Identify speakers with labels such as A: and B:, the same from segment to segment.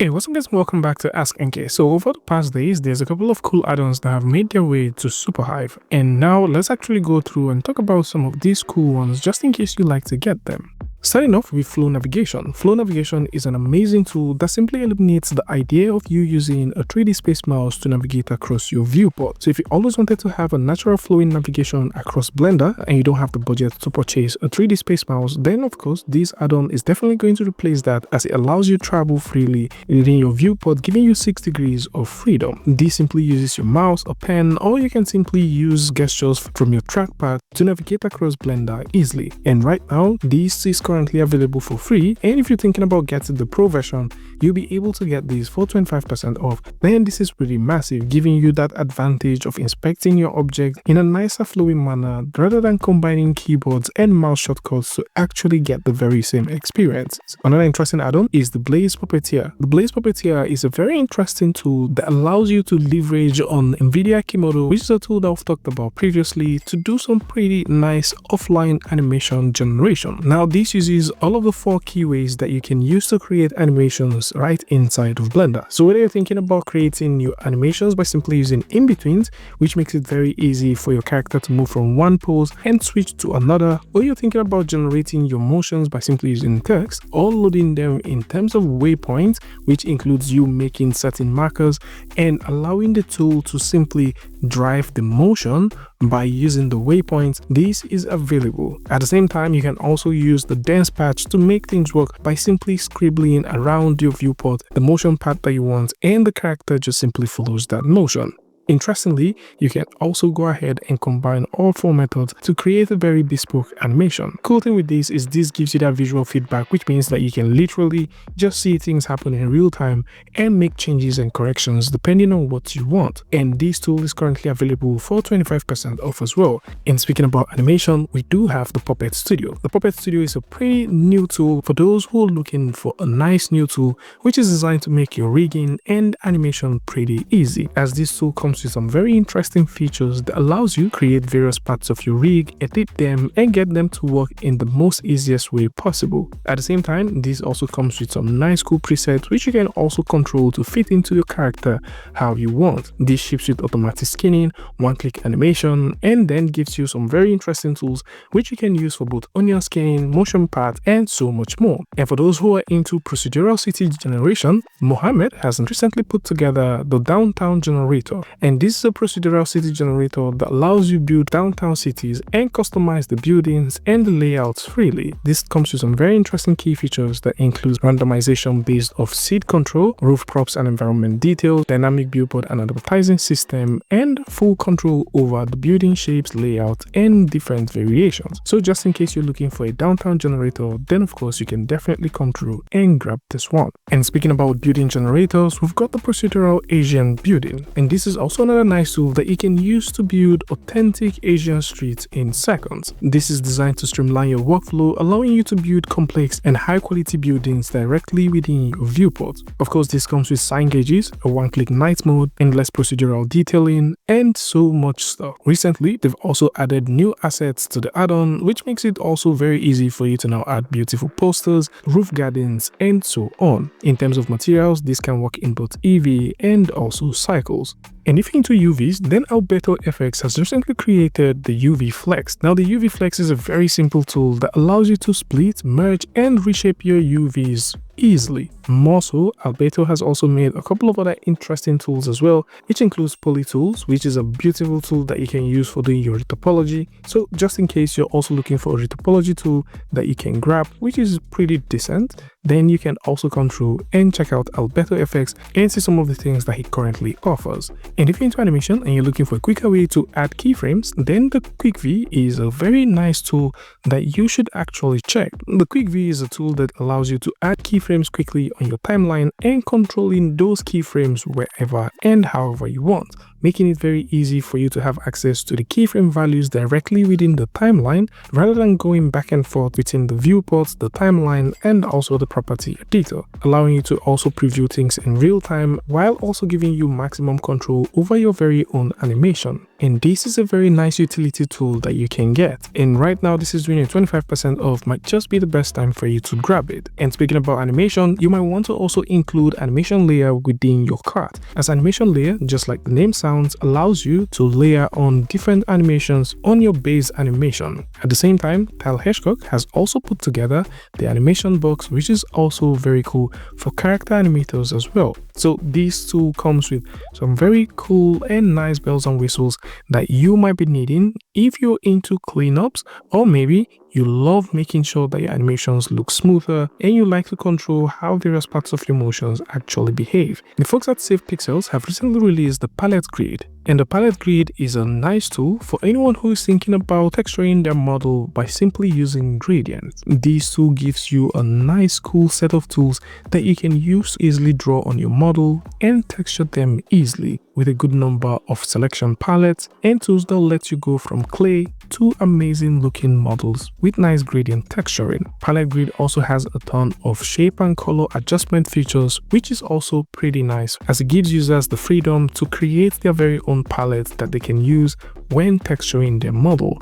A: Hey, what's up guys, welcome back to askNK. So over the past days, there's a couple of cool add-ons that have made their way to Superhive. And now let's actually go through and talk about some of these cool ones just in case you like to get them. Starting off with Flow Navigation. Flow Navigation is an amazing tool that simply eliminates the idea of you using a 3D space mouse to navigate across your viewport. So if you always wanted to have a natural flowing navigation across Blender and you don't have the budget to purchase a 3D space mouse, then of course this add-on is definitely going to replace that, as it allows you to travel freely within your viewport, giving you 6 degrees of freedom. This simply uses your mouse, a pen, or you can simply use gestures from your trackpad to navigate across Blender easily. And right now, this is currently available for free, and if you're thinking about getting the pro version, you'll be able to get this for 25% off. Then this is pretty massive, giving you that advantage of inspecting your object in a nicer flowing manner rather than combining keyboards and mouse shortcuts to actually get the very same experience. Another interesting add-on is the Blaze Puppeteer. The Blaze Puppeteer is a very interesting tool that allows you to leverage on NVIDIA Key Model, which is a tool that I've talked about previously, to do some pretty nice offline animation generation. Now this uses all of the 4 key ways that you can use to create animations right inside of Blender. So whether you're thinking about creating new animations by simply using in-betweens, which makes it very easy for your character to move from one pose and switch to another, or you're thinking about generating your motions by simply using text, or loading them in terms of waypoints, which includes you making certain markers and allowing the tool to simply drive the motion by using the waypoints, this is available. At the same time, you can also use the dense patch to make things work by simply scribbling around your viewport the motion path that you want, and the character just simply follows that motion. Interestingly, you can also go ahead and combine all 4 methods to create a very bespoke animation. Cool thing with this is this gives you that visual feedback, which means that you can literally just see things happen in real time and make changes and corrections depending on what you want. And this tool is currently available for 25% off as well. And speaking about animation, we do have the Puppet Studio. The Puppet Studio is a pretty new tool for those who are looking for a nice new tool which is designed to make your rigging and animation pretty easy, as this tool comes with some very interesting features that allows you to create various parts of your rig, edit them, and get them to work in the most easiest way possible. At the same time, this also comes with some nice cool presets which you can also control to fit into your character how you want. This ships with automatic skinning, one-click animation, and then gives you some very interesting tools which you can use for both onion scaling, motion path, and so much more. And for those who are into procedural city generation, Mohammed has recently put together the Downtown Generator. And this is a procedural city generator that allows you to build downtown cities and customize the buildings and the layouts freely. This comes with some very interesting key features that include randomization based off seed control, roof props and environment details, dynamic billboard and advertising system, and full control over the building shapes, layout, and different variations. So just in case you're looking for a downtown generator, then of course you can definitely come through and grab this one. And speaking about building generators, we've got the procedural Asian building, and this is also another nice tool that you can use to build authentic Asian streets in seconds. This is designed to streamline your workflow, allowing you to build complex and high quality buildings directly within your viewport. Of course, this comes with sign gauges, a one-click night mode, endless procedural detailing, and so much stuff. Recently, they've also added new assets to the add-on, which makes it also very easy for you to now add beautiful posters, roof gardens, and so on. In terms of materials, this can work in both EV and also cycles. And if you're into UVs, then Albedo FX has recently created the UV Flex. Now the UV Flex is a very simple tool that allows you to split, merge, and reshape your UVs easily. More so, Albedo has also made a couple of other interesting tools as well, which includes Poly Tools, which is a beautiful tool that you can use for doing your retopology. So just in case you're also looking for a retopology tool that you can grab, which is pretty decent, then you can also come through and check out Albedo FX and see some of the things that he currently offers. And if you're into animation and you're looking for a quicker way to add keyframes, then the Quikv is a very nice tool that you should actually check. The Quikv is a tool that allows you to add keyframes quickly on your timeline and controlling those keyframes wherever and however you want. making it very easy for you to have access to the keyframe values directly within the timeline rather than going back and forth between the viewports, the timeline, and also the property editor, allowing you to also preview things in real time while also giving you maximum control over your very own animation. And this is a very nice utility tool that you can get, and right now this is doing a 25% off. Might just be the best time for you to grab it. And speaking about animation, you might want to also include animation layer within your cart, as animation layer, just like the name sounds, allows you to layer on different animations on your base animation. At the same time, Tal Hedgehog has also put together the animation box, which is also very cool for character animators as well. So this tool comes with some very cool and nice bells and whistles that you might be needing if you're into cleanups, or maybe you love making sure that your animations look smoother and you like to control how various parts of your motions actually behave. The folks at Save Pixels have recently released the Palettegrid, and the Palettegrid is a nice tool for anyone who is thinking about texturing their model by simply using gradients. This tool gives you a nice cool set of tools that you can use to easily draw on your model and texture them easily, with a good number of selection palettes and tools that let you go from clay to amazing looking models with nice gradient texturing. Palettegrid also has a ton of shape and color adjustment features, which is also pretty nice, as it gives users the freedom to create their very own palettes that they can use when texturing their model.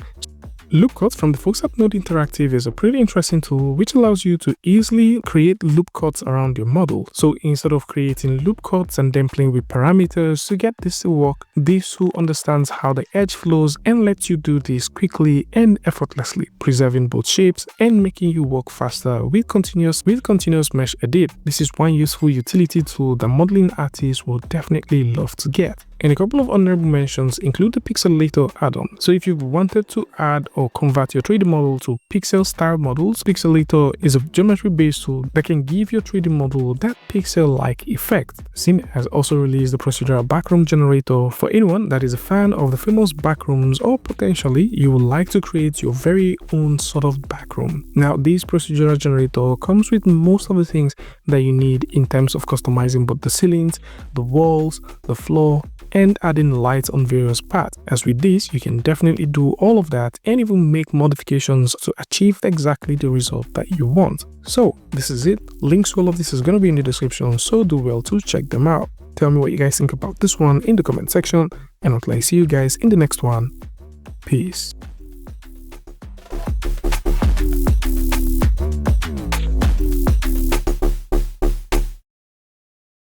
A: Loop cuts from the folks at Node Interactive is a pretty interesting tool which allows you to easily create loop cuts around your model. So instead of creating loop cuts and then playing with parameters to get this to work, this tool understands how the edge flows and lets you do this quickly and effortlessly, preserving both shapes and making you work faster with continuous mesh edit. This is one useful utility tool that modeling artists will definitely love to get. And a couple of honorable mentions include the Pixelator Add-on. So if you've wanted to add or convert your 3D model to pixel style models, Pixelator is a geometry-based tool that can give your 3D model that pixel-like effect. Cine has also released the Procedural backroom generator for anyone that is a fan of the famous Backrooms, or potentially you would like to create your very own sort of backroom. Now, this Procedural generator comes with most of the things that you need in terms of customizing both the ceilings, the walls, the floor, and adding lights on various parts. As with this, you can definitely do all of that and even make modifications to achieve exactly the result that you want. So this is it. Links to all of this is going to be in the description, so do well to check them out. Tell me what you guys think about this one in the comment section, and until I see you guys in the next one, peace.